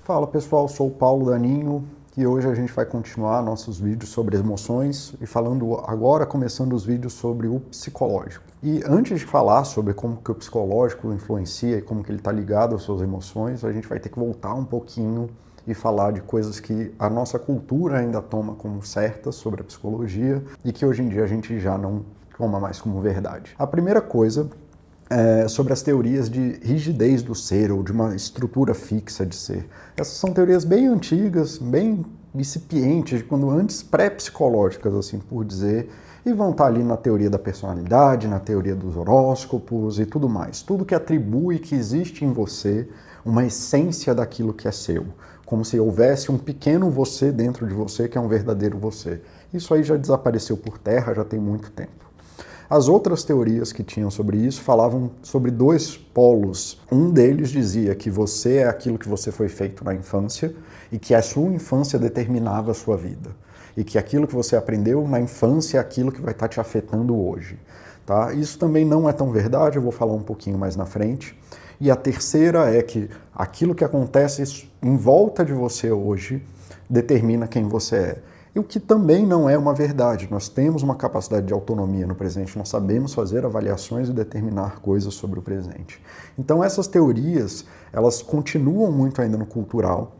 Fala pessoal, sou o Paulo Daninho e hoje a gente vai continuar nossos vídeos sobre emoções e começando os vídeos sobre o psicológico. E antes de falar sobre como que o psicológico influencia e como que ele está ligado às suas emoções, a gente vai ter que voltar um pouquinho e falar de coisas que a nossa cultura ainda toma como certas sobre a psicologia e que hoje em dia a gente já não toma mais como verdade. A primeira coisa sobre as teorias de rigidez do ser ou de uma estrutura fixa de ser. Essas são teorias bem antigas, bem incipientes, quando antes pré-psicológicas, assim por dizer, e vão estar ali na teoria da personalidade, na teoria dos horóscopos e tudo mais. Tudo que atribui que existe em você uma essência daquilo que é seu, como se houvesse um pequeno você dentro de você que é um verdadeiro você. Isso aí já desapareceu por terra, já tem muito tempo. As outras teorias que tinham sobre isso falavam sobre dois polos. Um deles dizia que você é aquilo que você foi feito na infância e que a sua infância determinava a sua vida. E que aquilo que você aprendeu na infância é aquilo que vai estar te afetando hoje. Tá? Isso também não é tão verdade, eu vou falar um pouquinho mais na frente. E a terceira é que aquilo que acontece em volta de você hoje determina quem você é. E o que também não é uma verdade. Nós temos uma capacidade de autonomia no presente, nós sabemos fazer avaliações e determinar coisas sobre o presente. Então essas teorias, elas continuam muito ainda no cultural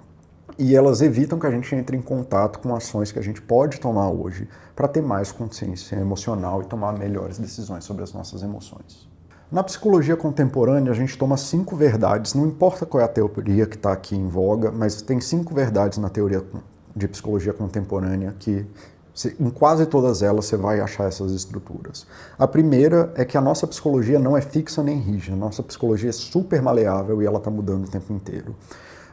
e elas evitam que a gente entre em contato com ações que a gente pode tomar hoje para ter mais consciência emocional e tomar melhores decisões sobre as nossas emoções. Na psicologia contemporânea, a gente toma 5 verdades, não importa qual é a teoria que está aqui em voga, mas tem 5 verdades na teoria de psicologia contemporânea que em quase todas elas você vai achar essas estruturas. A primeira é que a nossa psicologia não é fixa nem rígida, a nossa psicologia é super maleável e ela está mudando o tempo inteiro.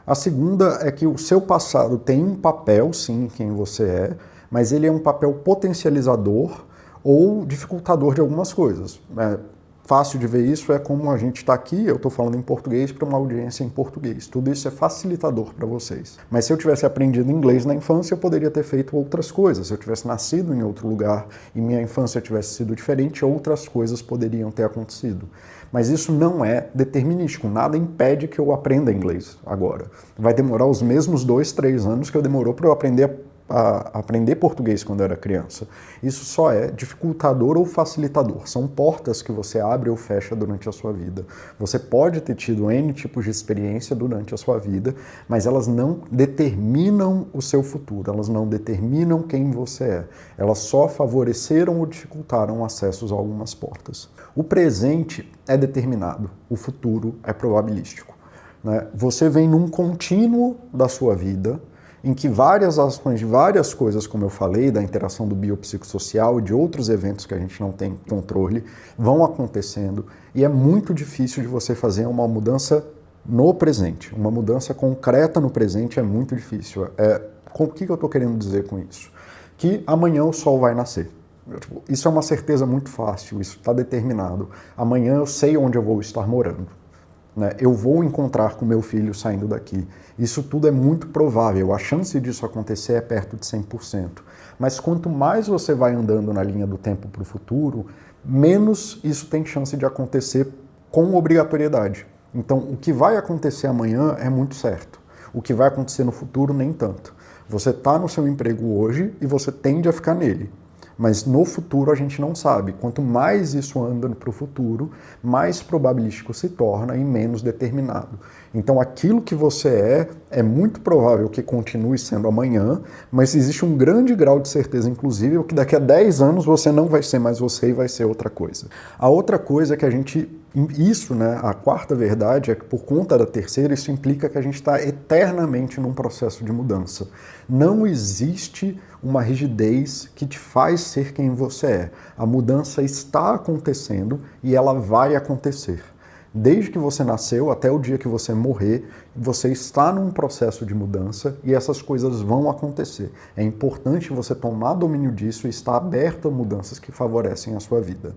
A segunda é que o seu passado tem um papel, sim, em quem você é, mas ele é um papel potencializador ou dificultador de algumas coisas. Fácil de ver isso é como a gente está aqui, eu estou falando em português para uma audiência em português. Tudo isso é facilitador para vocês. Mas se eu tivesse aprendido inglês na infância, eu poderia ter feito outras coisas. Se eu tivesse nascido em outro lugar e minha infância tivesse sido diferente, outras coisas poderiam ter acontecido. Mas isso não é determinístico, nada impede que eu aprenda inglês agora. Vai demorar os mesmos 2, 3 anos que demorou para eu aprender português quando eu era criança. Isso só é dificultador ou facilitador. São portas que você abre ou fecha durante a sua vida. Você pode ter tido N tipos de experiência durante a sua vida, mas elas não determinam o seu futuro, elas não determinam quem você é. Elas só favoreceram ou dificultaram acessos a algumas portas. O presente é determinado, o futuro é probabilístico, né? Você vem num contínuo da sua vida, em que várias ações de várias coisas, como eu falei, da interação do biopsicossocial e de outros eventos que a gente não tem controle, vão acontecendo e é muito difícil de você fazer uma mudança no presente. Uma mudança concreta no presente é muito difícil. O que eu estou querendo dizer com isso? Que amanhã o sol vai nascer. Isso é uma certeza muito fácil, isso está determinado. Amanhã eu sei onde eu vou estar morando. Eu vou encontrar com meu filho saindo daqui. Isso tudo é muito provável, a chance disso acontecer é perto de 100%. Mas quanto mais você vai andando na linha do tempo para o futuro, menos isso tem chance de acontecer com obrigatoriedade. Então, o que vai acontecer amanhã é muito certo. O que vai acontecer no futuro, nem tanto. Você está no seu emprego hoje e você tende a ficar nele. Mas no futuro a gente não sabe. Quanto mais isso anda para o futuro, mais probabilístico se torna e menos determinado. Então aquilo que você é muito provável que continue sendo amanhã, mas existe um grande grau de certeza, inclusive, que daqui a 10 anos você não vai ser mais você e vai ser outra coisa. A outra coisa é que a quarta verdade é que por conta da terceira, isso implica que a gente está eternamente num processo de mudança. Não existe uma rigidez que te faz ser quem você é. A mudança está acontecendo e ela vai acontecer. Desde que você nasceu até o dia que você morrer, você está num processo de mudança e essas coisas vão acontecer. É importante você tomar domínio disso e estar aberto a mudanças que favorecem a sua vida.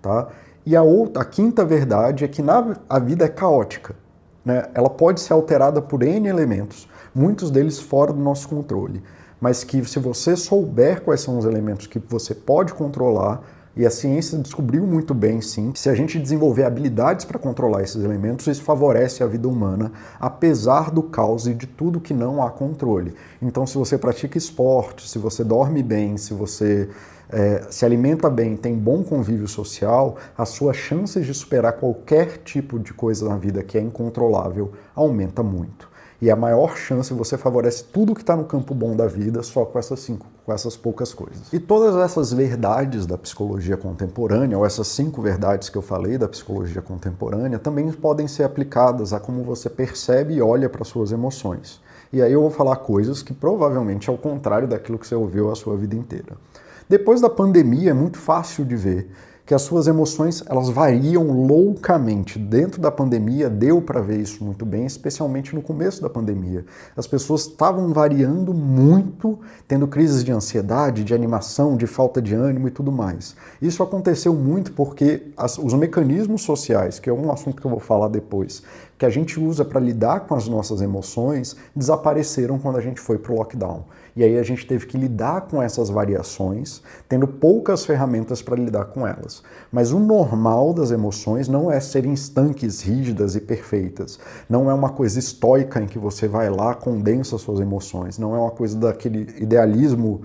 Tá? E a quinta verdade é que a vida é caótica, né? Ela pode ser alterada por N elementos, muitos deles fora do nosso controle, mas que se você souber quais são os elementos que você pode controlar, E a ciência descobriu muito bem, sim, que se a gente desenvolver habilidades para controlar esses elementos, isso favorece a vida humana, apesar do caos e de tudo que não há controle. Então, se você pratica esporte, se você dorme bem, se você se alimenta bem, tem bom convívio social, as suas chances de superar qualquer tipo de coisa na vida que é incontrolável aumenta muito. E a maior chance você favorece tudo que está no campo bom da vida só com essas poucas coisas. E todas essas verdades da psicologia contemporânea, ou essas 5 verdades que eu falei da psicologia contemporânea, também podem ser aplicadas a como você percebe e olha para suas emoções. E aí eu vou falar coisas que provavelmente é o contrário daquilo que você ouviu a sua vida inteira. Depois da pandemia, é muito fácil de ver que as suas emoções elas variam loucamente. Dentro da pandemia, deu para ver isso muito bem, especialmente no começo da pandemia. As pessoas estavam variando muito, tendo crises de ansiedade, de animação, de falta de ânimo e tudo mais. Isso aconteceu muito porque os mecanismos sociais, que é um assunto que eu vou falar depois, que a gente usa para lidar com as nossas emoções, desapareceram quando a gente foi para o lockdown. E aí a gente teve que lidar com essas variações, tendo poucas ferramentas para lidar com elas. Mas o normal das emoções não é serem estanques, rígidas e perfeitas. Não é uma coisa estoica em que você vai lá, condensa suas emoções. Não é uma coisa daquele idealismo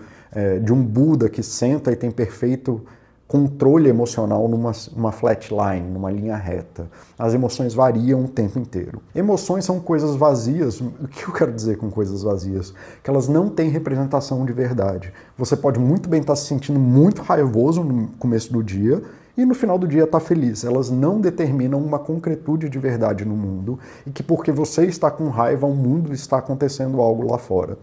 de um Buda que senta e tem perfeito controle emocional numa flatline, numa linha reta. As emoções variam o tempo inteiro. Emoções são coisas vazias. O que eu quero dizer com coisas vazias? Que elas não têm representação de verdade. Você pode muito bem estar se sentindo muito raivoso no começo do dia e no final do dia estar feliz. Elas não determinam uma concretude de verdade no mundo e que porque você está com raiva, o mundo está acontecendo algo lá fora.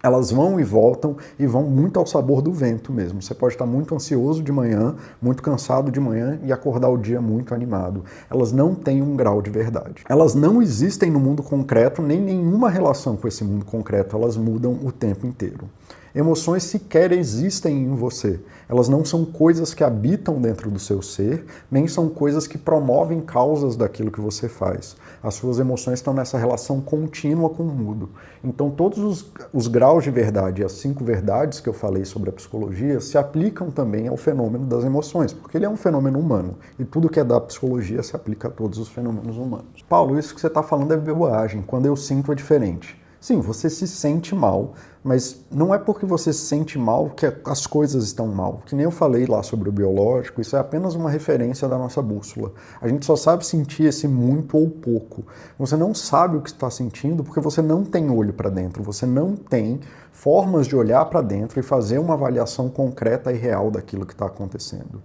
Elas vão e voltam e vão muito ao sabor do vento mesmo. Você pode estar muito ansioso de manhã, muito cansado de manhã e acordar o dia muito animado. Elas não têm um grau de verdade. Elas não existem no mundo concreto, nem nenhuma relação com esse mundo concreto. Elas mudam o tempo inteiro. Emoções sequer existem em você. Elas não são coisas que habitam dentro do seu ser, nem são coisas que promovem causas daquilo que você faz. As suas emoções estão nessa relação contínua com o mundo. Então todos os graus de verdade, as 5 verdades que eu falei sobre a psicologia, se aplicam também ao fenômeno das emoções, porque ele é um fenômeno humano. E tudo que é da psicologia se aplica a todos os fenômenos humanos. Paulo, isso que você está falando é bobagem. Quando eu sinto é diferente. Sim, você se sente mal, mas não é porque você se sente mal que as coisas estão mal. Que nem eu falei lá sobre o biológico, isso é apenas uma referência da nossa bússola. A gente só sabe sentir esse muito ou pouco. Você não sabe o que está sentindo porque você não tem olho para dentro, você não tem formas de olhar para dentro e fazer uma avaliação concreta e real daquilo que está acontecendo.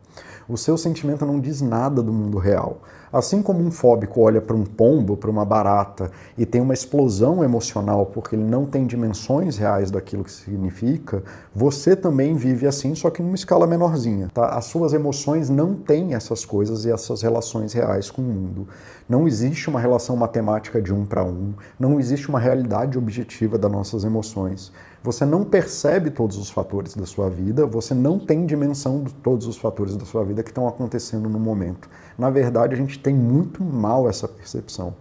O seu sentimento não diz nada do mundo real. Assim como um fóbico olha para um pombo, para uma barata e tem uma explosão emocional porque ele não tem dimensões reais daquilo que significa, você também vive assim, só que numa escala menorzinha. Tá? As suas emoções não têm essas coisas e essas relações reais com o mundo. Não existe uma relação matemática de 1 para 1, não existe uma realidade objetiva das nossas emoções. Você não percebe todos os fatores da sua vida, você não tem dimensão de todos os fatores da sua vida que estão acontecendo no momento. Na verdade, a gente tem muito mal essa percepção.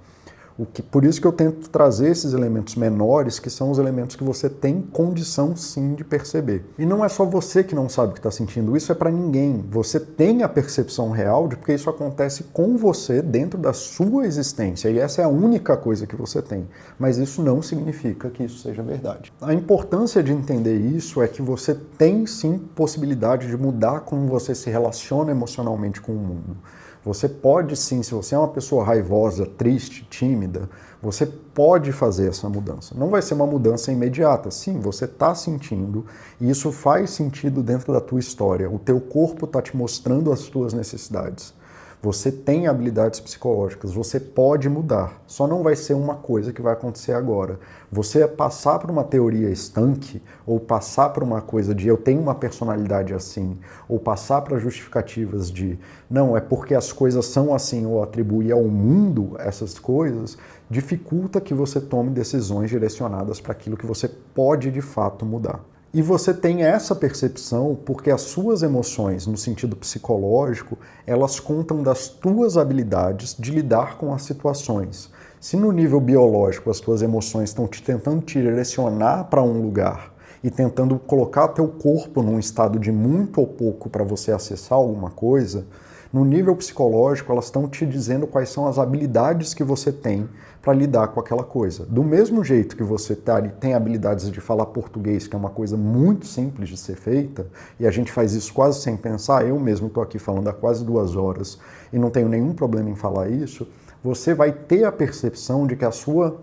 Por isso que eu tento trazer esses elementos menores, que são os elementos que você tem condição sim de perceber. E não é só você que não sabe o que está sentindo, isso é para ninguém. Você tem a percepção real de porque isso acontece com você dentro da sua existência, e essa é a única coisa que você tem. Mas isso não significa que isso seja verdade. A importância de entender isso é que você tem sim possibilidade de mudar como você se relaciona emocionalmente com o mundo. Você pode sim, se você é uma pessoa raivosa, triste, tímida, você pode fazer essa mudança. Não vai ser uma mudança imediata. Sim, você está sentindo e isso faz sentido dentro da tua história. O teu corpo está te mostrando as tuas necessidades. Você tem habilidades psicológicas, você pode mudar. Só não vai ser uma coisa que vai acontecer agora. Você passar por uma teoria estanque, ou passar por uma coisa de eu tenho uma personalidade assim, ou passar para justificativas de não, é porque as coisas são assim, ou atribuir ao mundo essas coisas, dificulta que você tome decisões direcionadas para aquilo que você pode de fato mudar. E você tem essa percepção porque as suas emoções, no sentido psicológico, elas contam das tuas habilidades de lidar com as situações. Se no nível biológico as tuas emoções estão tentando te direcionar para um lugar e tentando colocar teu corpo num estado de muito ou pouco para você acessar alguma coisa, no nível psicológico elas estão te dizendo quais são as habilidades que você tem para lidar com aquela coisa. Do mesmo jeito que você tem habilidades de falar português, que é uma coisa muito simples de ser feita, e a gente faz isso quase sem pensar, eu mesmo estou aqui falando há quase 2 horas e não tenho nenhum problema em falar isso, você vai ter a percepção de que a sua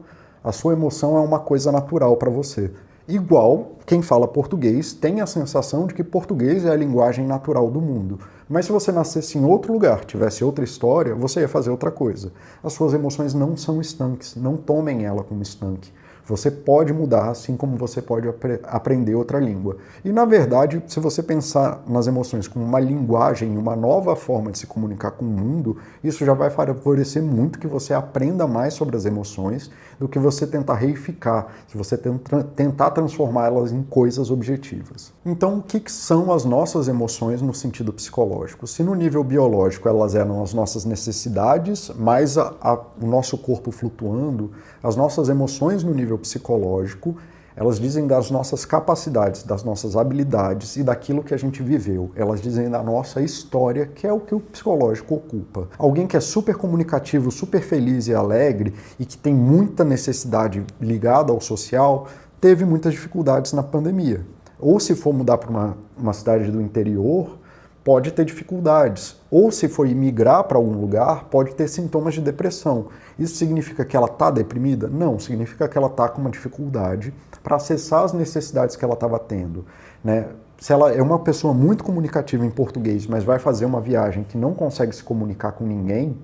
emoção é uma coisa natural para você. Igual quem fala português tem a sensação de que português é a linguagem natural do mundo. Mas se você nascesse em outro lugar, tivesse outra história, você ia fazer outra coisa. As suas emoções não são estanques, não tomem ela como estanque. Você pode mudar, assim como você pode aprender outra língua. E, na verdade, se você pensar nas emoções como uma linguagem, uma nova forma de se comunicar com o mundo, isso já vai favorecer muito que você aprenda mais sobre as emoções do que você tentar reificar, se você tentar transformá-las em coisas objetivas. Então, o que são as nossas emoções no sentido psicológico? Se no nível biológico elas eram as nossas necessidades, mais o nosso corpo flutuando, as nossas emoções no nível psicológico, elas dizem das nossas capacidades, das nossas habilidades e daquilo que a gente viveu. Elas dizem da nossa história, que é o que o psicológico ocupa. Alguém que é super comunicativo, super feliz e alegre e que tem muita necessidade ligada ao social, teve muitas dificuldades na pandemia. Ou se for mudar para uma cidade do interior, pode ter dificuldades. Ou se for migrar para algum lugar, pode ter sintomas de depressão. Isso significa que ela está deprimida? Não, significa que ela está com uma dificuldade para acessar as necessidades que ela estava tendo, né? Se ela é uma pessoa muito comunicativa em português, mas vai fazer uma viagem que não consegue se comunicar com ninguém,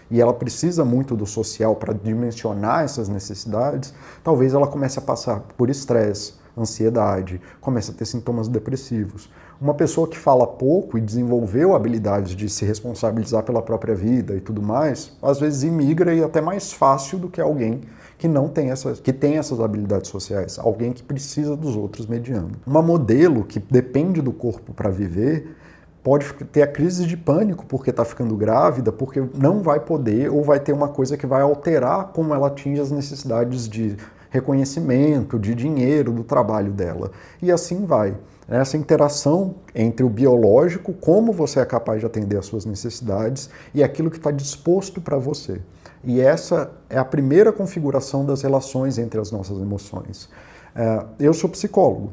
e ela precisa muito do social para dimensionar essas necessidades, talvez ela comece a passar por estresse, ansiedade, comece a ter sintomas depressivos. Uma pessoa que fala pouco e desenvolveu habilidades de se responsabilizar pela própria vida e tudo mais, às vezes imigra e é até mais fácil do que alguém que não tem tem essas habilidades sociais, alguém que precisa dos outros mediando. Uma modelo que depende do corpo para viver pode ter a crise de pânico porque está ficando grávida, porque não vai poder ou vai ter uma coisa que vai alterar como ela atinge as necessidades de reconhecimento, de dinheiro, do trabalho dela. E assim vai. Essa interação entre o biológico, como você é capaz de atender às suas necessidades, e aquilo que está disposto para você. E essa é a primeira configuração das relações entre as nossas emoções. Eu sou psicólogo,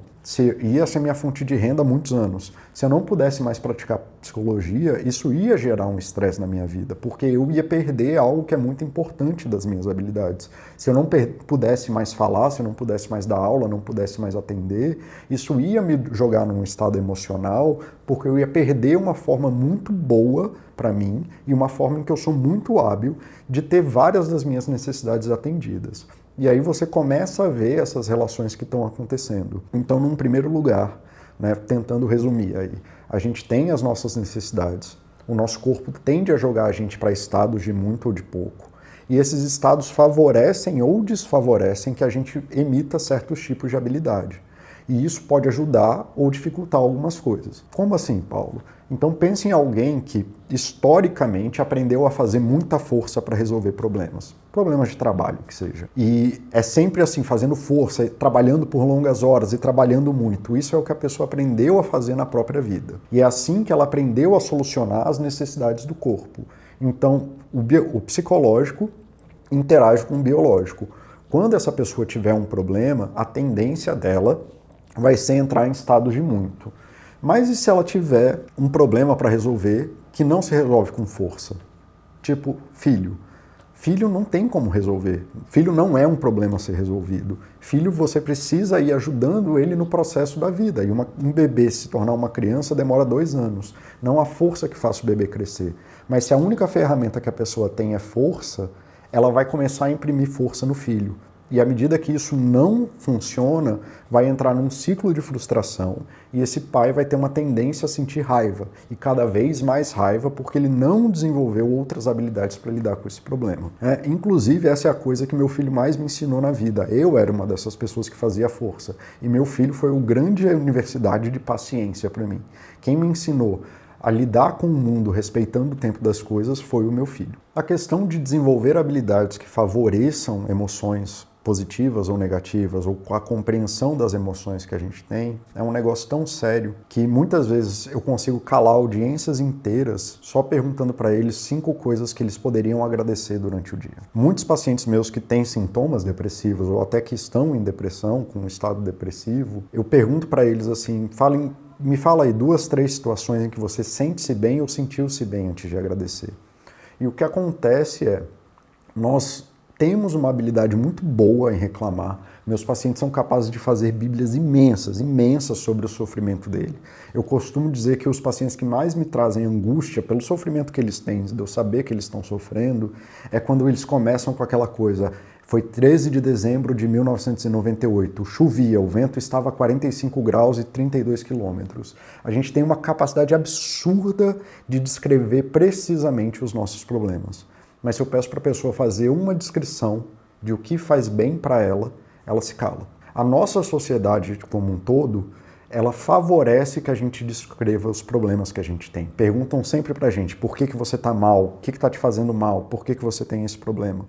e essa é minha fonte de renda há muitos anos. Se eu não pudesse mais praticar psicologia, isso ia gerar um estresse na minha vida, porque eu ia perder algo que é muito importante das minhas habilidades. Se eu não pudesse mais falar, se eu não pudesse mais dar aula, não pudesse mais atender, isso ia me jogar num estado emocional, porque eu ia perder uma forma muito boa para mim e uma forma em que eu sou muito hábil de ter várias das minhas necessidades atendidas. E aí você começa a ver essas relações que estão acontecendo. Então, num primeiro lugar, né, tentando resumir aí, a gente tem as nossas necessidades, o nosso corpo tende a jogar a gente para estados de muito ou de pouco, e esses estados favorecem ou desfavorecem que a gente emita certos tipos de habilidade. E isso pode ajudar ou dificultar algumas coisas. Como assim, Paulo? Então pense em alguém que, historicamente, aprendeu a fazer muita força para resolver problemas. Problemas de trabalho, que seja. E é sempre assim, fazendo força, trabalhando por longas horas e trabalhando muito. Isso é o que a pessoa aprendeu a fazer na própria vida. E é assim que ela aprendeu a solucionar as necessidades do corpo. Então, o psicológico interage com o biológico. Quando essa pessoa tiver um problema, a tendência dela vai ser entrar em estados de muito. Mas e se ela tiver um problema para resolver que não se resolve com força? Tipo, filho. Filho não tem como resolver. Filho não é um problema a ser resolvido. Filho, você precisa ir ajudando ele no processo da vida. E um bebê se tornar uma criança demora 2 anos. Não há força que faça o bebê crescer. Mas se a única ferramenta que a pessoa tem é força, ela vai começar a imprimir força no filho. E à medida que isso não funciona, vai entrar num ciclo de frustração e esse pai vai ter uma tendência a sentir raiva, e cada vez mais raiva porque ele não desenvolveu outras habilidades para lidar com esse problema. Inclusive, essa é a coisa que meu filho mais me ensinou na vida. Eu era uma dessas pessoas que fazia força, e meu filho foi uma grande universidade de paciência para mim. Quem me ensinou a lidar com o mundo respeitando o tempo das coisas foi o meu filho. A questão de desenvolver habilidades que favoreçam emoções positivas ou negativas, ou a compreensão das emoções que a gente tem, é um negócio tão sério que muitas vezes eu consigo calar audiências inteiras só perguntando para eles 5 coisas que eles poderiam agradecer durante o dia. Muitos pacientes meus que têm sintomas depressivos ou até que estão em depressão, com um estado depressivo, eu pergunto para eles assim, me fala aí 2, 3 situações em que você sente-se bem ou sentiu-se bem antes de agradecer. E o que acontece é, nós temos uma habilidade muito boa em reclamar. Meus pacientes são capazes de fazer bíblias imensas sobre o sofrimento dele. Eu costumo dizer que os pacientes que mais me trazem angústia pelo sofrimento que eles têm, de eu saber que eles estão sofrendo, é quando eles começam com aquela coisa. Foi 13 de dezembro de 1998, chovia, o vento estava a 45 graus e 32 quilômetros. A gente tem uma capacidade absurda de descrever precisamente os nossos problemas. Mas se eu peço para a pessoa fazer uma descrição de o que faz bem para ela, ela se cala. A nossa sociedade como um todo, ela favorece que a gente descreva os problemas que a gente tem. Perguntam sempre para a gente, por que você está mal? O que está te fazendo mal? Por que você tem esse problema?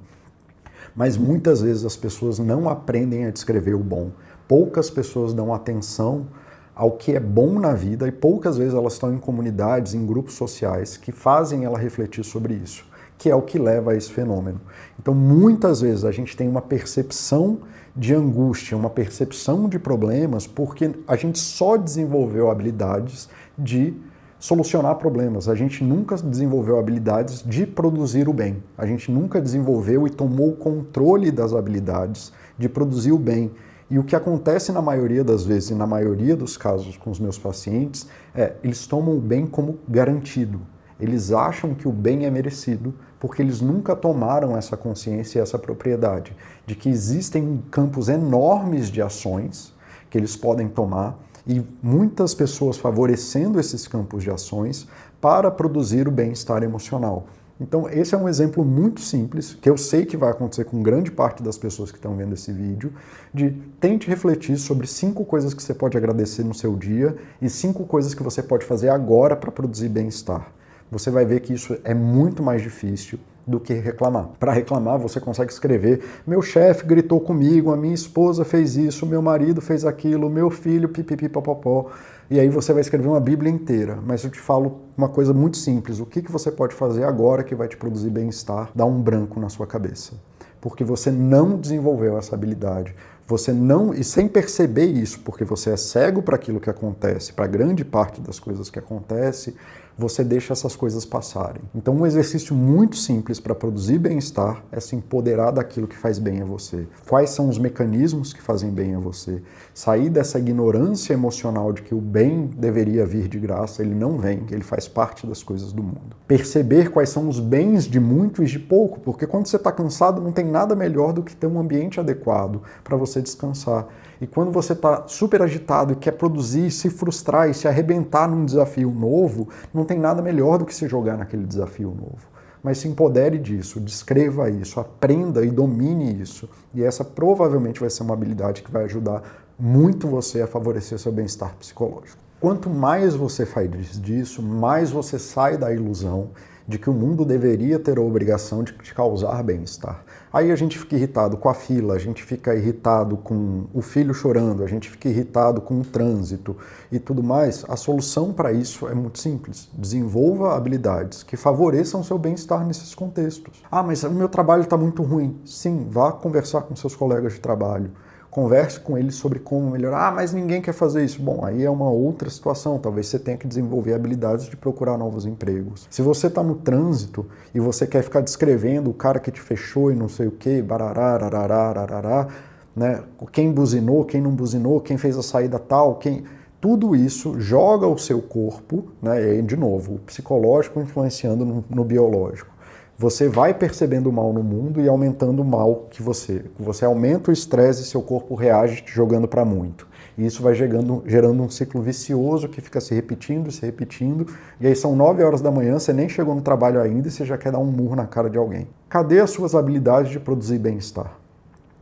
Mas muitas vezes as pessoas não aprendem a descrever o bom. Poucas pessoas dão atenção ao que é bom na vida e poucas vezes elas estão em comunidades, em grupos sociais que fazem ela refletir sobre isso, que é o que leva a esse fenômeno. Então, muitas vezes a gente tem uma percepção de angústia, uma percepção de problemas, porque a gente só desenvolveu habilidades de solucionar problemas. A gente nunca desenvolveu habilidades de produzir o bem. A gente nunca desenvolveu e tomou o controle das habilidades de produzir o bem. E o que acontece na maioria das vezes e na maioria dos casos com os meus pacientes é eles tomam o bem como garantido. Eles acham que o bem é merecido porque eles nunca tomaram essa consciência e essa propriedade de que existem campos enormes de ações que eles podem tomar e muitas pessoas favorecendo esses campos de ações para produzir o bem-estar emocional. Então esse é um exemplo muito simples, que eu sei que vai acontecer com grande parte das pessoas que estão vendo esse vídeo, de tente refletir sobre 5 coisas que você pode agradecer no seu dia e 5 coisas que você pode fazer agora para produzir bem-estar. Você vai ver que isso é muito mais difícil do que reclamar. Para reclamar, você consegue escrever: meu chefe gritou comigo, a minha esposa fez isso, meu marido fez aquilo, meu filho pipipi popopó. E aí você vai escrever uma Bíblia inteira. Mas eu te falo uma coisa muito simples: o que você pode fazer agora que vai te produzir bem-estar? Dá um branco na sua cabeça. Porque você não desenvolveu essa habilidade. Você não, e sem perceber isso, porque você é cego para aquilo que acontece, para grande parte das coisas que acontecem, você deixa essas coisas passarem. Então um exercício muito simples para produzir bem-estar é se empoderar daquilo que faz bem a você. Quais são os mecanismos que fazem bem a você? Sair dessa ignorância emocional de que o bem deveria vir de graça, ele não vem, ele faz parte das coisas do mundo. Perceber quais são os bens de muito e de pouco, porque quando você está cansado não tem nada melhor do que ter um ambiente adequado para você descansar. E quando você está super agitado e quer produzir, se frustrar e se arrebentar num desafio novo, não tem nada melhor do que se jogar naquele desafio novo. Mas se empodere disso, descreva isso, aprenda e domine isso. E essa provavelmente vai ser uma habilidade que vai ajudar muito você a favorecer seu bem-estar psicológico. Quanto mais você faz disso, mais você sai da ilusão de que o mundo deveria ter a obrigação de te causar bem-estar. Aí a gente fica irritado com a fila, a gente fica irritado com o filho chorando, a gente fica irritado com o trânsito e tudo mais. A solução para isso é muito simples. Desenvolva habilidades que favoreçam o seu bem-estar nesses contextos. Ah, mas o meu trabalho está muito ruim. Sim, vá conversar com seus colegas de trabalho. Converse com eles sobre como melhorar. Ah, mas ninguém quer fazer isso. Bom, aí é uma outra situação. Talvez você tenha que desenvolver habilidades de procurar novos empregos. Se você está no trânsito e você quer ficar descrevendo o cara que te fechou e não sei o quê, barará, arará, arará, né? Quem buzinou, quem não buzinou, quem fez a saída tal, quem... Tudo isso joga o seu corpo, né? E aí, de novo, o psicológico influenciando no biológico. Você vai percebendo o mal no mundo e aumentando o mal que você aumenta o estresse e seu corpo reage te jogando para muito. E isso vai gerando um ciclo vicioso que fica se repetindo, e aí são 9 horas da manhã, você nem chegou no trabalho ainda e você já quer dar um murro na cara de alguém. Cadê as suas habilidades de produzir bem-estar?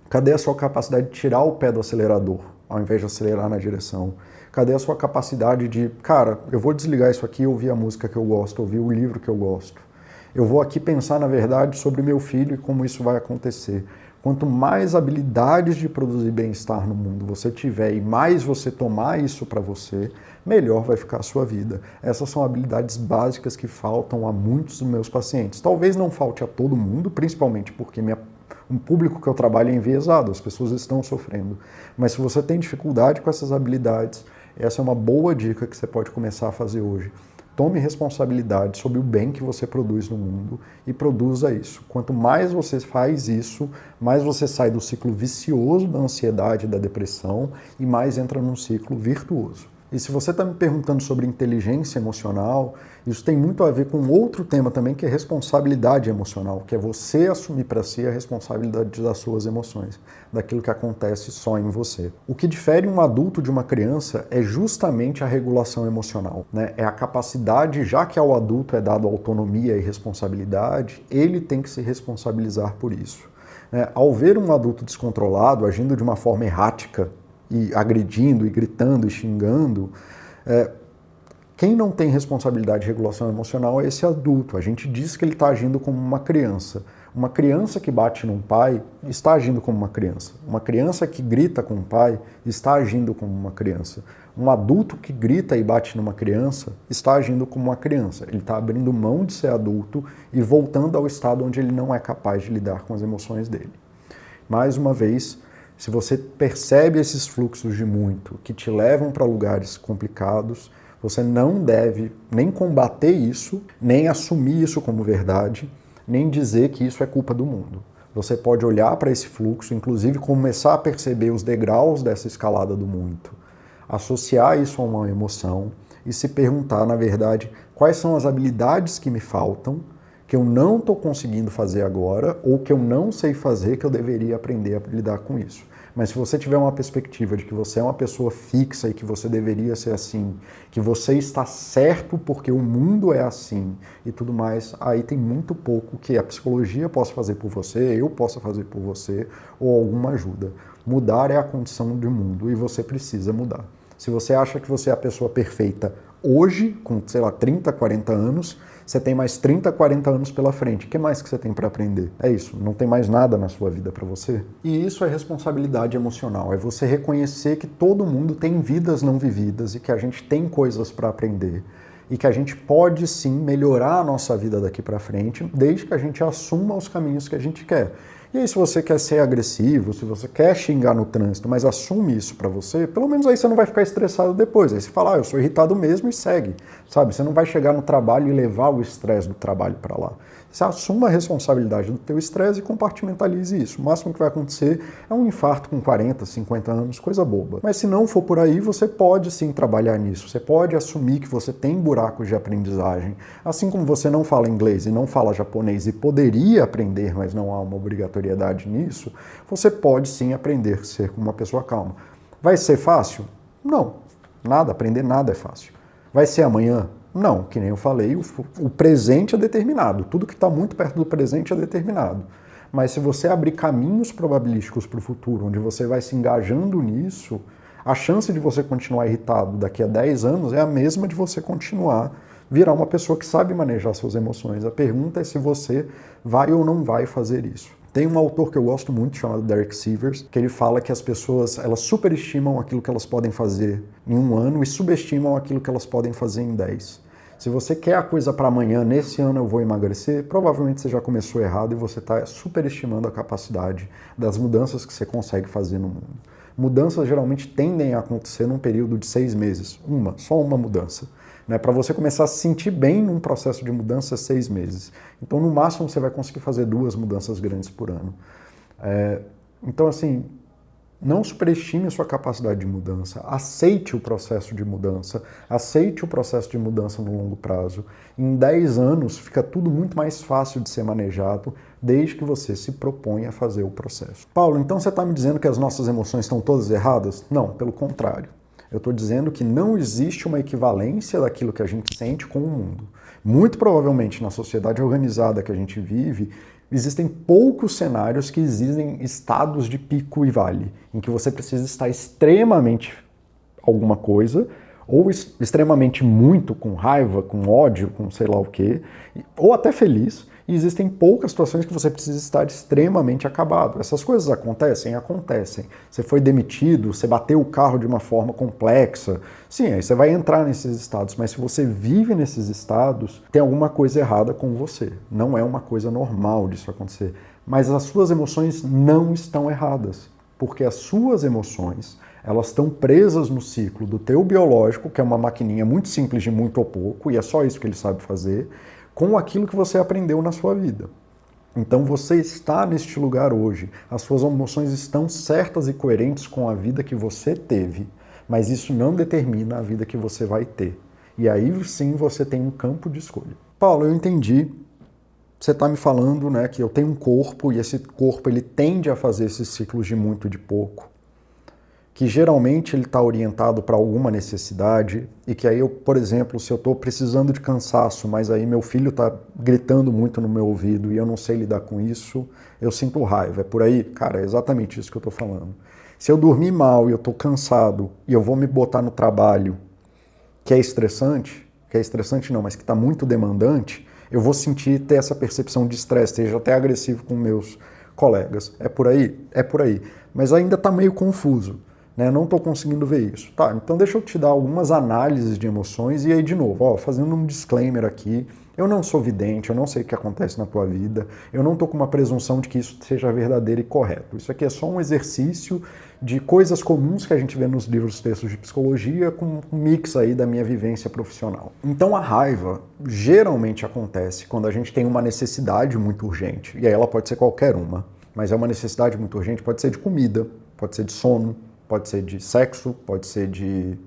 Cadê a sua capacidade de tirar o pé do acelerador, ao invés de acelerar na direção? Cadê a sua capacidade de, cara, eu vou desligar isso aqui, ouvir a música que eu gosto, ouvir o livro que eu gosto? Eu vou aqui pensar, na verdade, sobre meu filho e como isso vai acontecer. Quanto mais habilidades de produzir bem-estar no mundo você tiver e mais você tomar isso para você, melhor vai ficar a sua vida. Essas são habilidades básicas que faltam a muitos dos meus pacientes. Talvez não falte a todo mundo, principalmente porque um público que eu trabalho é enviesado, as pessoas estão sofrendo. Mas se você tem dificuldade com essas habilidades, essa é uma boa dica que você pode começar a fazer hoje. Tome responsabilidade sobre o bem que você produz no mundo e produza isso. Quanto mais você faz isso, mais você sai do ciclo vicioso da ansiedade e da depressão e mais entra num ciclo virtuoso. E se você está me perguntando sobre inteligência emocional, isso tem muito a ver com outro tema também, que é responsabilidade emocional, que é você assumir para si a responsabilidade das suas emoções, daquilo que acontece só em você. O que difere um adulto de uma criança é justamente a regulação emocional, né? É a capacidade, já que ao adulto é dado autonomia e responsabilidade, ele tem que se responsabilizar por isso. Ao ver um adulto descontrolado, agindo de uma forma errática, e agredindo, e gritando, e xingando, quem não tem responsabilidade de regulação emocional é esse adulto. A gente diz que ele está agindo como uma criança. Uma criança que bate num pai está agindo como uma criança. Uma criança que grita com o pai está agindo como uma criança. Um adulto que grita e bate numa criança está agindo como uma criança. Ele está abrindo mão de ser adulto e voltando ao estado onde ele não é capaz de lidar com as emoções dele. Mais uma vez, se você percebe esses fluxos de muito que te levam para lugares complicados, você não deve nem combater isso, nem assumir isso como verdade, nem dizer que isso é culpa do mundo. Você pode olhar para esse fluxo, inclusive começar a perceber os degraus dessa escalada do muito, associar isso a uma emoção e se perguntar, na verdade, quais são as habilidades que me faltam, que eu não estou conseguindo fazer agora, ou que eu não sei fazer, que eu deveria aprender a lidar com isso. Mas se você tiver uma perspectiva de que você é uma pessoa fixa e que você deveria ser assim, que você está certo porque o mundo é assim e tudo mais, aí tem muito pouco que a psicologia possa fazer por você, eu possa fazer por você, ou alguma ajuda. Mudar é a condição do mundo e você precisa mudar. Se você acha que você é a pessoa perfeita hoje, com, sei lá, 30, 40 anos, você tem mais 30, 40 anos pela frente. O que mais que você tem para aprender? É isso, não tem mais nada na sua vida para você. E isso é responsabilidade emocional, é você reconhecer que todo mundo tem vidas não vividas e que a gente tem coisas para aprender. E que a gente pode sim melhorar a nossa vida daqui para frente, desde que a gente assuma os caminhos que a gente quer. E aí, se você quer ser agressivo, se você quer xingar no trânsito, mas assume isso pra você, pelo menos aí você não vai ficar estressado depois. Aí você fala, eu sou irritado mesmo e segue, sabe? Você não vai chegar no trabalho e levar o estresse do trabalho pra lá. Você assuma a responsabilidade do teu estresse e compartimentalize isso. O máximo que vai acontecer é um infarto com 40, 50 anos, coisa boba. Mas se não for por aí, você pode sim trabalhar nisso. Você pode assumir que você tem buracos de aprendizagem. Assim como você não fala inglês e não fala japonês e poderia aprender, mas não há uma obrigatoriedade nisso, você pode sim aprender a ser uma pessoa calma. Vai ser fácil? Não. Nada, aprender nada é fácil. Vai ser amanhã? Não, que nem eu falei, o presente é determinado. Tudo que está muito perto do presente é determinado. Mas se você abrir caminhos probabilísticos para o futuro, onde você vai se engajando nisso, a chance de você continuar irritado daqui a 10 anos é a mesma de você continuar virar uma pessoa que sabe manejar suas emoções. A pergunta é se você vai ou não vai fazer isso. Tem um autor que eu gosto muito, chamado Derek Sivers, que ele fala que as pessoas elas superestimam aquilo que elas podem fazer em 1 ano e subestimam aquilo que elas podem fazer em 10. Se você quer a coisa para amanhã, nesse ano eu vou emagrecer, provavelmente você já começou errado e você está superestimando a capacidade das mudanças que você consegue fazer no mundo. Mudanças geralmente tendem a acontecer num período de 6 meses. Só uma mudança. Para você começar a se sentir bem num processo de mudança, 6 meses. Então, no máximo, você vai conseguir fazer 2 mudanças grandes por ano. Então, assim, não superestime a sua capacidade de mudança. Aceite o processo de mudança. Aceite o processo de mudança no longo prazo. Em 10 anos, fica tudo muito mais fácil de ser manejado, desde que você se propõe a fazer o processo. Paulo, então você está me dizendo que as nossas emoções estão todas erradas? Não, pelo contrário. Eu estou dizendo que não existe uma equivalência daquilo que a gente sente com o mundo. Muito provavelmente na sociedade organizada que a gente vive, existem poucos cenários que existem estados de pico e vale, em que você precisa estar extremamente alguma coisa, ou extremamente muito com raiva, com ódio, com sei lá o quê, ou até feliz, E existem poucas situações que você precisa estar extremamente acabado. Essas coisas acontecem? Acontecem. Você foi demitido, você bateu o carro de uma forma complexa. Sim, aí você vai entrar nesses estados, mas se você vive nesses estados, tem alguma coisa errada com você. Não é uma coisa normal disso acontecer. Mas as suas emoções não estão erradas, porque as suas emoções, elas estão presas no ciclo do teu biológico, que é uma maquininha muito simples de muito ou pouco, e é só isso que ele sabe fazer, com aquilo que você aprendeu na sua vida. Então você está neste lugar hoje, as suas emoções estão certas e coerentes com a vida que você teve, mas isso não determina a vida que você vai ter. E aí sim você tem um campo de escolha. Paulo, eu entendi. Você está me falando, né, que eu tenho um corpo e esse corpo ele tende a fazer esses ciclos de muito e de pouco, que geralmente ele está orientado para alguma necessidade e que aí eu, por exemplo, se eu estou precisando de cansaço, mas aí meu filho está gritando muito no meu ouvido e eu não sei lidar com isso, eu sinto raiva. É por aí? Cara, é exatamente isso que eu estou falando. Se eu dormir mal e eu estou cansado e eu vou me botar no trabalho que é estressante não, mas que está muito demandante, eu vou sentir, ter essa percepção de estresse, seja até agressivo com meus colegas. É por aí? É por aí. Mas ainda está meio confuso. Né? Não estou conseguindo ver isso. Tá, então deixa eu te dar algumas análises de emoções e aí de novo, ó, fazendo um disclaimer aqui, eu não sou vidente, eu não sei o que acontece na tua vida, eu não estou com uma presunção de que isso seja verdadeiro e correto. Isso aqui é só um exercício de coisas comuns que a gente vê nos livros textos de psicologia com um mix aí da minha vivência profissional. Então a raiva geralmente acontece quando a gente tem uma necessidade muito urgente, e aí ela pode ser qualquer uma, mas é uma necessidade muito urgente, pode ser de comida, pode ser de sono, pode ser de sexo, pode ser de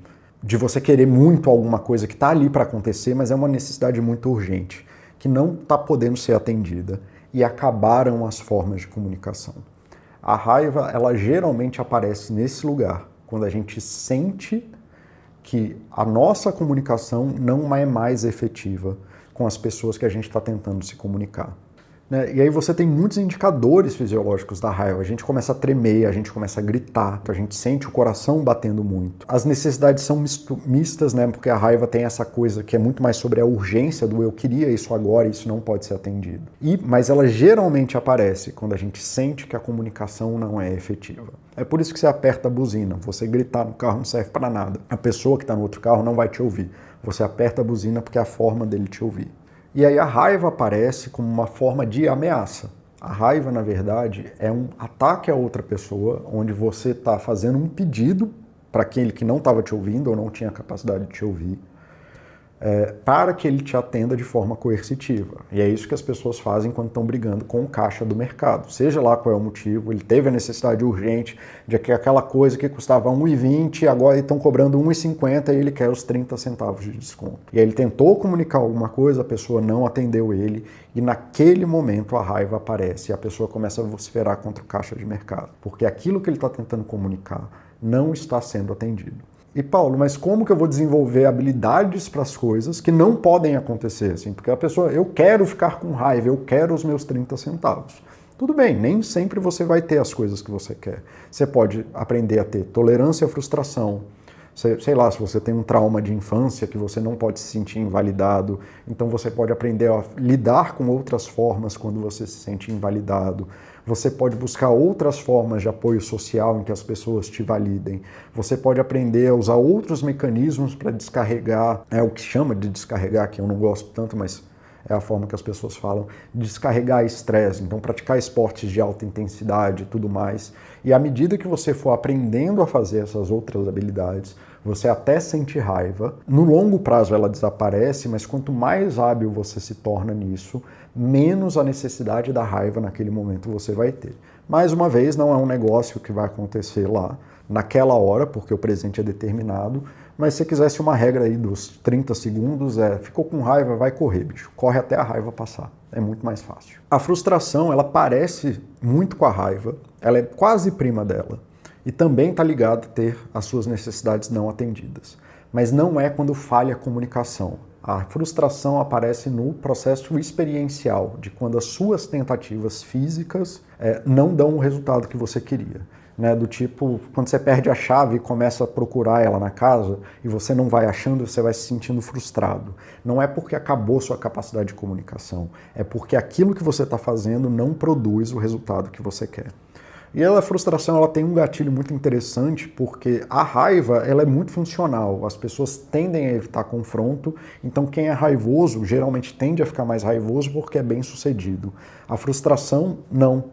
você querer muito alguma coisa que está ali para acontecer, mas é uma necessidade muito urgente, que não está podendo ser atendida, e acabaram as formas de comunicação. A raiva, ela geralmente aparece nesse lugar, quando a gente sente que a nossa comunicação não é mais efetiva com as pessoas que a gente está tentando se comunicar. E aí você tem muitos indicadores fisiológicos da raiva. A gente começa a tremer, a gente começa a gritar, a gente sente o coração batendo muito. As necessidades são mistas, né? Porque a raiva tem essa coisa que é muito mais sobre a urgência do eu queria isso agora e isso não pode ser atendido. Mas ela geralmente aparece quando a gente sente que a comunicação não é efetiva. É por isso que você aperta a buzina. Você gritar no carro não serve para nada. A pessoa que está no outro carro não vai te ouvir. Você aperta a buzina porque é a forma dele te ouvir. E aí a raiva aparece como uma forma de ameaça. A raiva, na verdade, é um ataque a outra pessoa, onde você está fazendo um pedido para aquele que não estava te ouvindo ou não tinha capacidade de te ouvir, para que ele te atenda de forma coercitiva. E é isso que as pessoas fazem quando estão brigando com o caixa do mercado. Seja lá qual é o motivo, ele teve a necessidade urgente de que aquela coisa que custava R$1,20, agora estão cobrando R$1,50 e ele quer os 30 centavos de desconto. E aí ele tentou comunicar alguma coisa, a pessoa não atendeu ele, e naquele momento a raiva aparece e a pessoa começa a vociferar contra o caixa de mercado. Porque aquilo que ele está tentando comunicar não está sendo atendido. E Paulo, mas como que eu vou desenvolver habilidades para as coisas que não podem acontecer assim? Porque a pessoa, eu quero ficar com raiva, eu quero os meus 30 centavos. Tudo bem, nem sempre você vai ter as coisas que você quer. Você pode aprender a ter tolerância à frustração. Sei lá, se você tem um trauma de infância que você não pode se sentir invalidado, então você pode aprender a lidar com outras formas quando você se sente invalidado. Você pode buscar outras formas de apoio social em que as pessoas te validem. Você pode aprender a usar outros mecanismos para descarregar, o que chama de descarregar, que eu não gosto tanto, mas é a forma que as pessoas falam, descarregar estresse, então praticar esportes de alta intensidade e tudo mais. E à medida que você for aprendendo a fazer essas outras habilidades, você até sente raiva. No longo prazo ela desaparece, mas quanto mais hábil você se torna nisso, menos a necessidade da raiva naquele momento você vai ter. Mais uma vez, não é um negócio que vai acontecer lá naquela hora, porque o presente é determinado, mas se quisesse uma regra aí dos 30 segundos, ficou com raiva, vai correr, bicho. Corre até a raiva passar. É muito mais fácil. A frustração, ela parece muito com a raiva, ela é quase prima dela. E também está ligado a ter as suas necessidades não atendidas. Mas não é quando falha a comunicação. A frustração aparece no processo experiencial, de quando as suas tentativas físicas não dão o resultado que você queria. né? Do tipo, quando você perde a chave e começa a procurar ela na casa e você não vai achando, você vai se sentindo frustrado. Não é porque acabou sua capacidade de comunicação, é porque aquilo que você está fazendo não produz o resultado que você quer. E a frustração, ela tem um gatilho muito interessante, porque a raiva, ela é muito funcional. As pessoas tendem a evitar confronto, então quem é raivoso geralmente tende a ficar mais raivoso porque é bem sucedido. A frustração, não.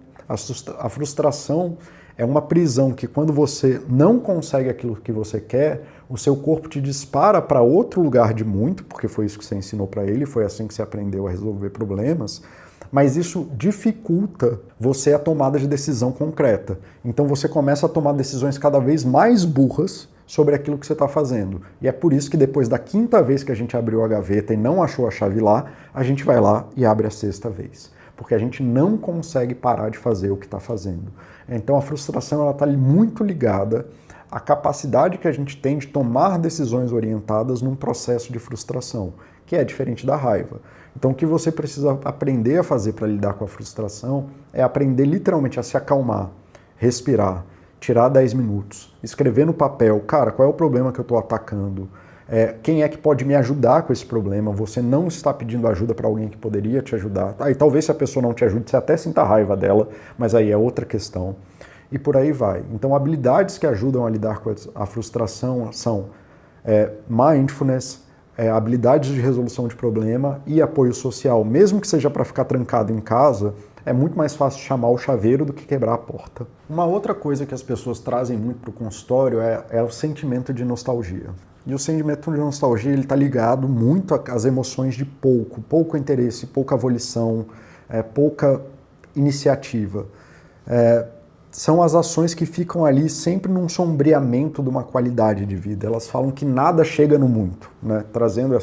A frustração é uma prisão que quando você não consegue aquilo que você quer, o seu corpo te dispara para outro lugar de muito, porque foi isso que você ensinou para ele, foi assim que você aprendeu a resolver problemas, mas isso dificulta você a tomada de decisão concreta. Então você começa a tomar decisões cada vez mais burras sobre aquilo que você está fazendo. E é por isso que depois da 5ª vez que a gente abriu a gaveta e não achou a chave lá, a gente vai lá e abre a 6ª vez. Porque a gente não consegue parar de fazer o que está fazendo. Então a frustração está muito ligada à capacidade que a gente tem de tomar decisões orientadas num processo de frustração, que é diferente da raiva. Então o que você precisa aprender a fazer para lidar com a frustração é aprender literalmente a se acalmar, respirar, tirar 10 minutos, escrever no papel, cara, qual é o problema que eu estou atacando? Quem é que pode me ajudar com esse problema? Você não está pedindo ajuda para alguém que poderia te ajudar. E talvez se a pessoa não te ajude, você até sinta raiva dela, mas aí é outra questão. E por aí vai. Então habilidades que ajudam a lidar com a frustração são mindfulness, habilidades de resolução de problema e apoio social. Mesmo que seja para ficar trancado em casa, é muito mais fácil chamar o chaveiro do que quebrar a porta. Uma outra coisa que as pessoas trazem muito para o consultório é o sentimento de nostalgia. E o sentimento de nostalgia está ligado muito às emoções de pouco interesse, pouca volição, pouca iniciativa. São as ações que ficam ali sempre num sombreamento de uma qualidade de vida. Elas falam que nada chega no muito, né? Trazendo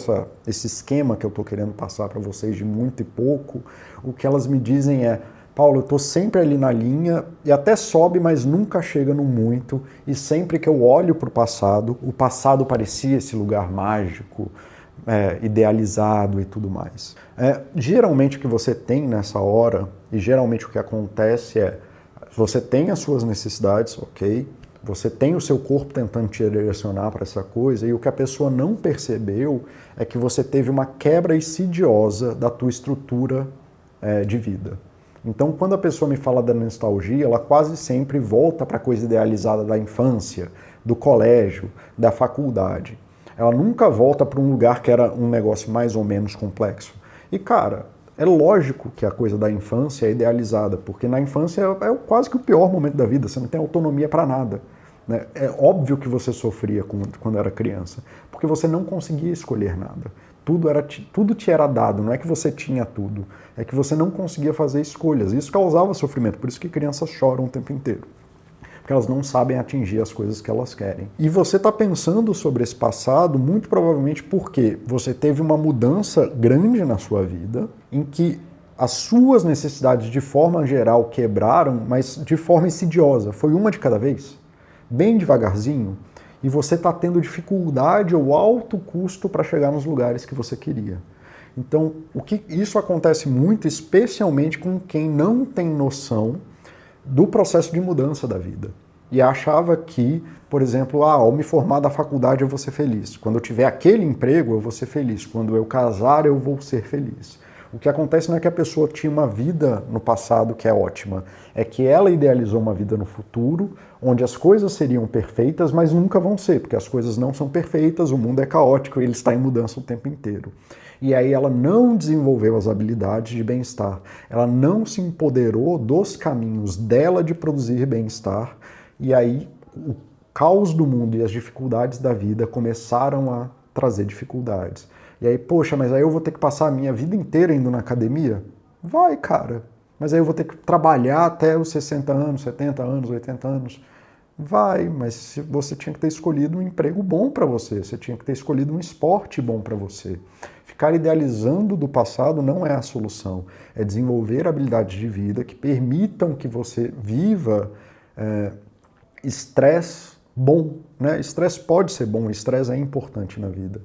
esse esquema que eu estou querendo passar para vocês de muito e pouco, o que elas me dizem é: Paulo, eu estou sempre ali na linha e até sobe, mas nunca chega no muito, e sempre que eu olho para o passado parecia esse lugar mágico, idealizado e tudo mais. Geralmente o que você tem nessa hora, e geralmente o que acontece você tem as suas necessidades, ok? Você tem o seu corpo tentando te direcionar para essa coisa, e o que a pessoa não percebeu é que você teve uma quebra insidiosa da tua estrutura de vida. Então, quando a pessoa me fala da nostalgia, ela quase sempre volta para a coisa idealizada da infância, do colégio, da faculdade. Ela nunca volta para um lugar que era um negócio mais ou menos complexo. E, cara, é lógico que a coisa da infância é idealizada, porque na infância é quase que o pior momento da vida, você não tem autonomia para nada. Né? É óbvio que você sofria quando era criança, porque você não conseguia escolher nada. Tudo te era dado, não é que você tinha tudo, é que você não conseguia fazer escolhas. Isso causava sofrimento, por isso que crianças choram o tempo inteiro. Porque elas não sabem atingir as coisas que elas querem. E você está pensando sobre esse passado muito provavelmente porque você teve uma mudança grande na sua vida, em que as suas necessidades de forma geral quebraram, mas de forma insidiosa. Foi uma de cada vez, bem devagarzinho, e você está tendo dificuldade ou alto custo para chegar nos lugares que você queria. Então, isso acontece muito, especialmente com quem não tem noção do processo de mudança da vida. E achava que, por exemplo, ao me formar da faculdade eu vou ser feliz. Quando eu tiver aquele emprego eu vou ser feliz. Quando eu casar eu vou ser feliz. O que acontece não é que a pessoa tinha uma vida no passado que é ótima, é que ela idealizou uma vida no futuro, onde as coisas seriam perfeitas, mas nunca vão ser, porque as coisas não são perfeitas, o mundo é caótico e ele está em mudança o tempo inteiro. E aí ela não desenvolveu as habilidades de bem-estar, ela não se empoderou dos caminhos dela de produzir bem-estar, e aí o caos do mundo e as dificuldades da vida começaram a trazer dificuldades. E aí, poxa, mas aí eu vou ter que passar a minha vida inteira indo na academia? Vai, cara. Mas aí eu vou ter que trabalhar até os 60 anos, 70 anos, 80 anos? Vai, mas você tinha que ter escolhido um emprego bom para você, você tinha que ter escolhido um esporte bom para você. Ficar idealizando do passado não é a solução. É desenvolver habilidades de vida que permitam que você viva estresse bom. Né? Estresse pode ser bom, estresse é importante na vida.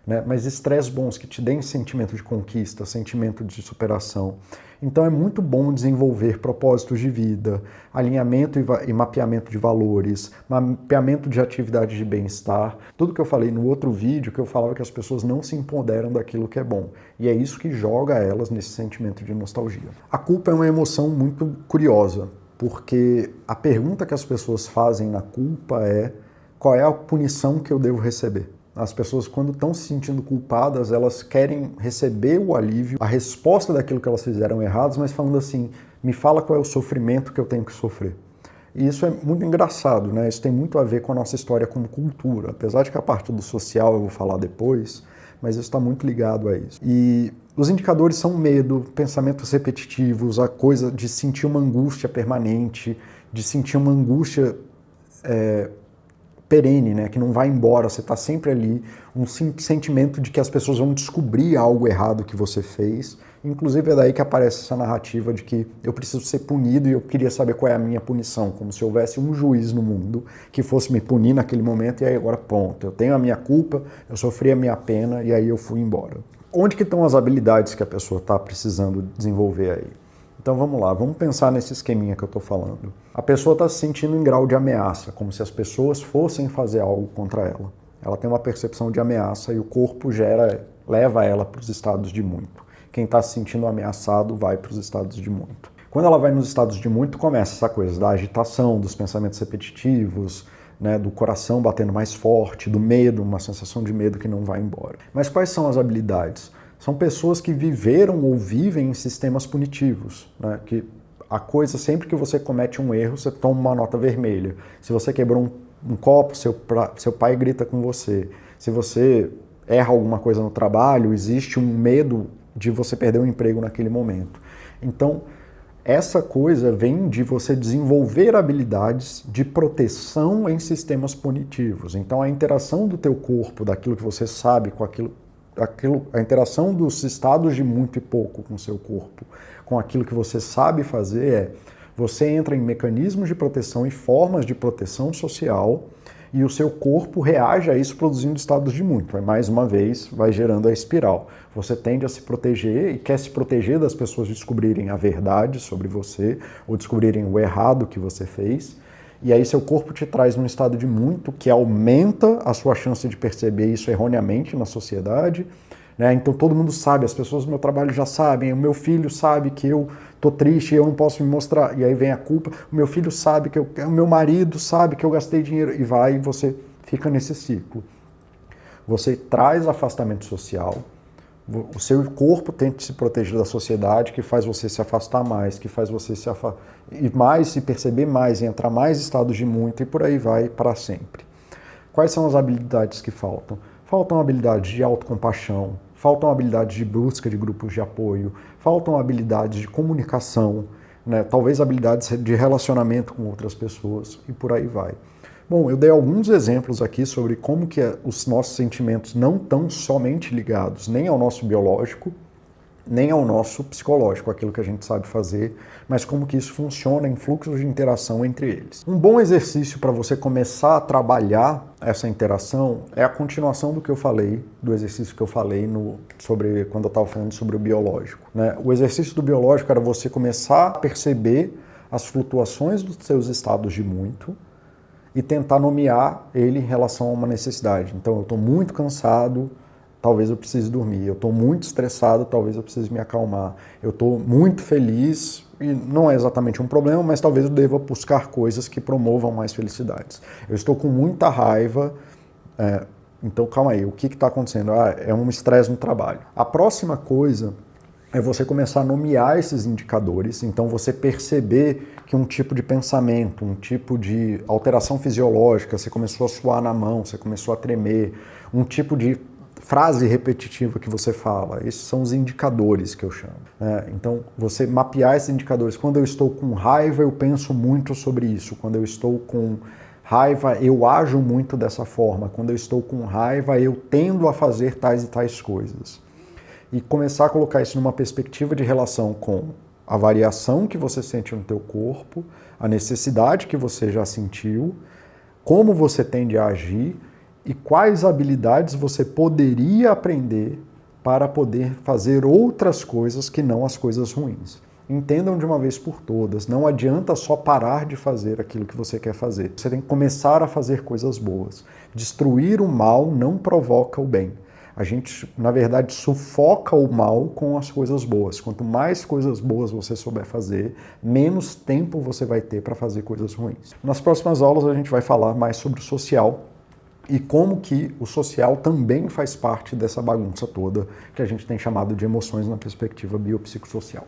né? Mas estresses bons que te deem sentimento de conquista, sentimento de superação. Então é muito bom desenvolver propósitos de vida, alinhamento e mapeamento de valores, mapeamento de atividades de bem-estar. Tudo que eu falei no outro vídeo, que eu falava que as pessoas não se empoderam daquilo que é bom. E é isso que joga elas nesse sentimento de nostalgia. A culpa é uma emoção muito curiosa, porque a pergunta que as pessoas fazem na culpa é: qual é a punição que eu devo receber? As pessoas, quando estão se sentindo culpadas, elas querem receber o alívio, a resposta daquilo que elas fizeram errados, mas falando assim: me fala qual é o sofrimento que eu tenho que sofrer. E isso é muito engraçado, né? Isso tem muito a ver com a nossa história como cultura. Apesar de que a parte do social eu vou falar depois, mas isso está muito ligado a isso. E os indicadores são medo, pensamentos repetitivos, a coisa de sentir uma angústia permanente, de sentir uma angústia perene, né, que não vai embora, você está sempre ali, um sentimento de que as pessoas vão descobrir algo errado que você fez. Inclusive é daí que aparece essa narrativa de que eu preciso ser punido e eu queria saber qual é a minha punição, como se houvesse um juiz no mundo que fosse me punir naquele momento e aí agora pronto, eu tenho a minha culpa, eu sofri a minha pena e aí eu fui embora. Onde que estão as habilidades que a pessoa está precisando desenvolver aí? Então vamos lá, vamos pensar nesse esqueminha que eu estou falando. A pessoa está se sentindo em grau de ameaça, como se as pessoas fossem fazer algo contra ela. Ela tem uma percepção de ameaça e o corpo leva ela para os estados de muito. Quem está se sentindo ameaçado vai para os estados de muito. Quando ela vai nos estados de muito, começa essa coisa da agitação, dos pensamentos repetitivos, né, do coração batendo mais forte, do medo, uma sensação de medo que não vai embora. Mas quais são as habilidades? São pessoas que viveram ou vivem em sistemas punitivos, né? Que a coisa, sempre que você comete um erro, você toma uma nota vermelha. Se você quebrou um copo, seu pai grita com você. Se você erra alguma coisa no trabalho, existe um medo de você perder o emprego naquele momento. Então, essa coisa vem de você desenvolver habilidades de proteção em sistemas punitivos. Então, a interação do teu corpo, daquilo que você sabe com aquilo, a interação dos estados de muito e pouco com o seu corpo, com aquilo que você sabe fazer você entra em mecanismos de proteção e formas de proteção social e o seu corpo reage a isso produzindo estados de muito. Aí, mais uma vez, vai gerando a espiral. Você tende a se proteger e quer se proteger das pessoas descobrirem a verdade sobre você ou descobrirem o errado que você fez. E aí seu corpo te traz num estado de muito que aumenta a sua chance de perceber isso erroneamente na sociedade, né? Então todo mundo sabe, as pessoas do meu trabalho já sabem, o meu filho sabe que eu tô triste e eu não posso me mostrar, e aí vem a culpa, o meu filho sabe o meu marido sabe que eu gastei dinheiro, e você fica nesse ciclo. Você traz afastamento social, o seu corpo tenta se proteger da sociedade, que faz você se afastar mais, que faz você se perceber mais, e entrar mais estados de muito, e por aí vai para sempre. Quais são as habilidades que faltam? Faltam habilidades de autocompaixão, faltam habilidades de busca de grupos de apoio, faltam habilidades de comunicação, né? Talvez habilidades de relacionamento com outras pessoas, e por aí vai. Bom, eu dei alguns exemplos aqui sobre como que os nossos sentimentos não estão somente ligados nem ao nosso biológico, nem ao nosso psicológico, aquilo que a gente sabe fazer, mas como que isso funciona em fluxos de interação entre eles. Um bom exercício para você começar a trabalhar essa interação é a continuação do que eu falei, do exercício que eu falei quando eu estava falando sobre o biológico, né? O exercício do biológico era você começar a perceber as flutuações dos seus estados de muito, e tentar nomear ele em relação a uma necessidade. Então, eu estou muito cansado, talvez eu precise dormir. Eu estou muito estressado, talvez eu precise me acalmar. Eu estou muito feliz, e não é exatamente um problema, mas talvez eu deva buscar coisas que promovam mais felicidades. Eu estou com muita raiva, então calma aí, o que está acontecendo? É um estresse no trabalho. A próxima coisa é você começar a nomear esses indicadores, então você perceber que um tipo de pensamento, um tipo de alteração fisiológica, você começou a suar na mão, você começou a tremer, um tipo de frase repetitiva que você fala, esses são os indicadores que eu chamo. Então, você mapear esses indicadores. Quando eu estou com raiva, eu penso muito sobre isso. Quando eu estou com raiva, eu ajo muito dessa forma. Quando eu estou com raiva, eu tendo a fazer tais e tais coisas. E começar a colocar isso numa perspectiva de relação com a variação que você sente no teu corpo, a necessidade que você já sentiu, como você tende a agir e quais habilidades você poderia aprender para poder fazer outras coisas que não as coisas ruins. Entendam de uma vez por todas, não adianta só parar de fazer aquilo que você quer fazer. Você tem que começar a fazer coisas boas. Destruir o mal não provoca o bem. A gente, na verdade, sufoca o mal com as coisas boas. Quanto mais coisas boas você souber fazer, menos tempo você vai ter para fazer coisas ruins. Nas próximas aulas a gente vai falar mais sobre o social e como que o social também faz parte dessa bagunça toda que a gente tem chamado de emoções na perspectiva biopsicossocial.